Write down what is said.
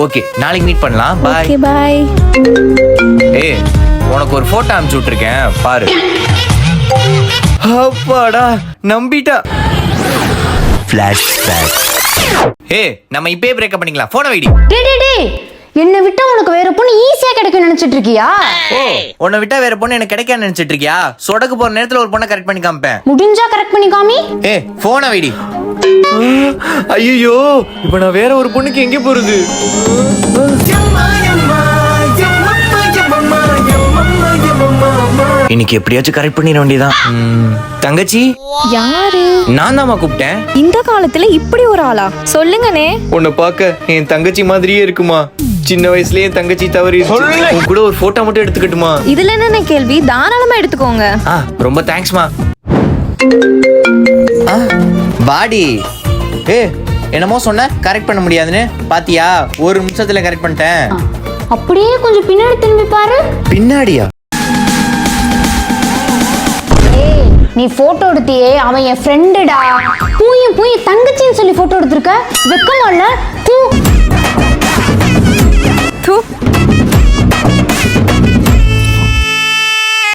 Okay, நாளைக்கு meet பண்ணலாம். By. Okay bye. ஏய், உனக்கு ஒரு போட்டோ அனுப்பிச்சு விட்டுருக்கேன், பாரு. அப்பாடா, நம்பிட்டா. ஃபிளாஷ்பேக். ஏய், நம்ம இப்பவே பிரேக்கப் பண்ணிக்கலாம். போனை வைடி. டேய் என்ன விட்டா உனக்கு வேற பொண்ணு ஈஸியா கிடைக்கும் நினைச்சிட்டு இருக்கியா? உன்னை விட்டா வேற பொண்ணு எனக்கு கிடைக்காது நினைச்சிட்டு இருக்கியா? சொடக்கு போற நேரத்துல ஒரு பொண்ணை கரெக்ட் பண்ணி காமிப்பேன். முடிஞ்சா கரெக்ட் பண்ணி காமி. ஏய், போனை வைடி. ஐயோ, இப்ப நான் வேற ஒரு பொண்ணுக்கு எங்க போறது? இன்னைக்கு எப்படியாச்சும் கரெக்ட் பண்ணிட வேண்டியதான். தங்கச்சி யாரு? நான் தான்மா கூப்பிட்டேன். இந்த காலத்துல இப்படி ஒரு ஆளா? சொல்லுங்கனே. உன்னை பார்க்க என் தங்கச்சி மாதிரியே இருக்குமா? சின்ன வயசுலயே என் தங்கச்சி தவறி உன் கூட ஒரு போட்டோ மட்டும் எடுத்துக்கட்டுமா? இதுல என்ன கேள்வி? தாராளமா எடுத்துக்கோங்க. ரொம்ப தேங்க்ஸ்மா. பாடி. என்னமோ சொன்ன கரெக்ட் பண்ண முடியாதுன்னு பாத்தியா? ஒரு நிமிஷத்துல கரெக்ட் பண்ணிட்டேன். அப்படியே கொஞ்சம் பின்னாடி திரும்பி பாரு. பின்னாடியா? நீ போட்டோ எடுத்தியே, அவன் என் ஃப்ரெண்டுடா. பூயும் தங்கச்சின்னு சொல்லி போட்டோ எடுத்திருக்க. வெக்கமா இல்ல?